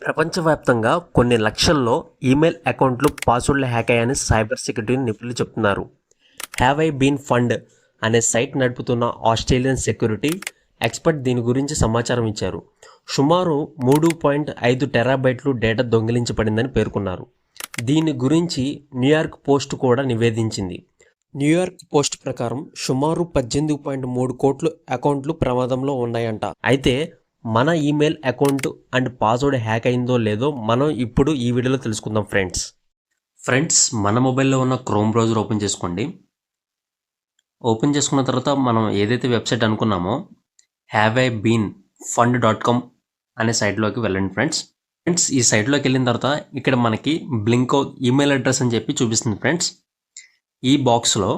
ప్రపంచవ్యాప్తంగా కొన్ని లక్షల్లో ఈమెయిల్ అకౌంట్లు పాస్వర్డ్లు హ్యాక్ అయ్యాయని సైబర్ సెక్యూరిటీ నిపుణులు చెప్తున్నారు. హ్యావ్ ఐ బీన్ ఫండ్ అనే సైట్ నడుపుతున్న ఆస్ట్రేలియన్ సెక్యూరిటీ ఎక్స్పర్ట్ దీని గురించి సమాచారం ఇచ్చారు. సుమారు 3.5 టెరాబైట్లు డేటా దొంగిలించబడిందని పేర్కొన్నారు. దీని గురించి న్యూయార్క్ పోస్ట్ కూడా నివేదించింది. న్యూయార్క్ పోస్ట్ ప్రకారం సుమారు 18.3 కోట్ల అకౌంట్లు ప్రమాదంలో ఉన్నాయంట. అయితే మన email account and password hack అయిందో లేదో మనం ఇప్పుడు ఈ వీడియోలో తెలుసుకుందాం ఫ్రెండ్స్ మన మొబైల్లో ఉన్న క్రోమ్ బ్రౌజర్ ఓపెన్ చేసుకోండి. ఓపెన్ చేసుకున్న తర్వాత మనం ఏదైతే వెబ్సైట్ అనుకున్నామో హ్యావ్ ఐ బీన్ fund.com అనే సైట్లోకి వెళ్ళండి ఫ్రెండ్స్. ఈ సైట్లోకి వెళ్ళిన తర్వాత ఇక్కడ మనకి బ్లింకో ఈమెయిల్ అడ్రస్ అని చెప్పి చూపిస్తుంది ఫ్రెండ్స్. ఈ బాక్స్లో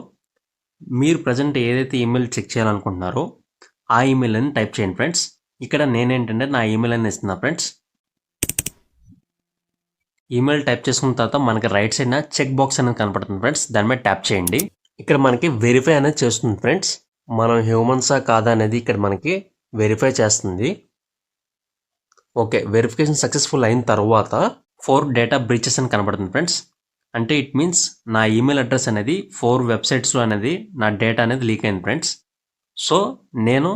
మీరు ప్రజెంట్ ఏదైతే ఈమెయిల్ చెక్ చేయాలనుకుంటున్నారో ఆ ఈమెయిల్ అని టైప్ చేయండి ఫ్రెండ్స్. ఇక్కడ నేనేంటంటే నా ఈమెయిల్ అని ఇస్తున్నా ఫ్రెండ్స్. ఈమెయిల్ టైప్ చేసుకున్న తర్వాత మనకి రైట్ సైడ్న చెక్ బాక్స్ అనేది కనపడుతుంది ఫ్రెండ్స్. దాని మీద ట్యాప్ చేయండి. ఇక్కడ మనకి వెరిఫై అనేది చేస్తుంది ఫ్రెండ్స్. మనం హ్యూమన్సా కాదా అనేది ఇక్కడ మనకి వెరిఫై చేస్తుంది. ఓకే, వెరిఫికేషన్ సక్సెస్ఫుల్ అయిన తర్వాత 4 డేటా బ్రీచెస్ అని కనపడుతుంది ఫ్రెండ్స్. అంటే ఇట్ మీన్స్ నా ఈమెయిల్ అడ్రస్ అనేది 4 వెబ్సైట్స్లో అనేది నా డేటా అనేది లీక్ అయింది ఫ్రెండ్స్. సో నేను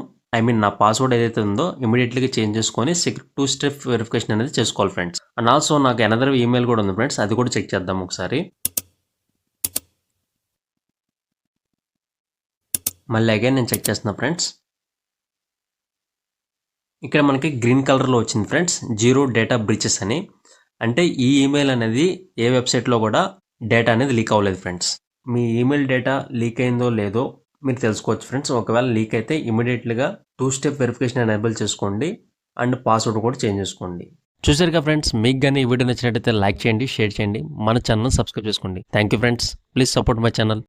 నా పాస్వర్డ్ ఏదైతే ఉందో ఇమీడియట్లీగా చేంజ్ చేసుకొని 2 స్టెప్ వెరిఫికేషన్ అనేది చేసుకోవాలి ఫ్రెండ్స్. అండ్ ఆల్సో నాకు అనదర్ ఈమెయిల్ కూడా ఉంది ఫ్రెండ్స్, అది కూడా చెక్ చేద్దాం ఒకసారి. మళ్ళీ అగైన్ నేను చెక్ చేస్తున్నా ఫ్రెండ్స్. ఇక్కడ మనకి గ్రీన్ కలర్లో వచ్చింది ఫ్రెండ్స్, 0 డేటా బ్రీచెస్ అని. అంటే ఈ ఈమెయిల్ అనేది ఏ వెబ్సైట్లో కూడా డేటా అనేది లీక్ అవ్వలేదు ఫ్రెండ్స్. మీ ఈమెయిల్ డేటా లీక్ అయిందో లేదో మీరు తెలుసుకోవచ్చు ఫ్రెండ్స్. ఒకవేళ లీక్ అయితే ఇమీడియట్లీగా 2 స్టెప్ వెరిఫికేషన్ ఎనేబుల్ చేసుకోండి అండ్ పాస్వర్డ్ కూడా చేంజ్ చేసుకోండి. చూసారుగా ఫ్రెండ్స్, మీకు కానీ ఈ వీడియో నచ్చినట్టయితే లైక్ చేయండి, షేర్ చేయండి, మన ఛానల్ సబ్స్క్రైబ్ చేసుకోండి. Thank you friends, please support my channel.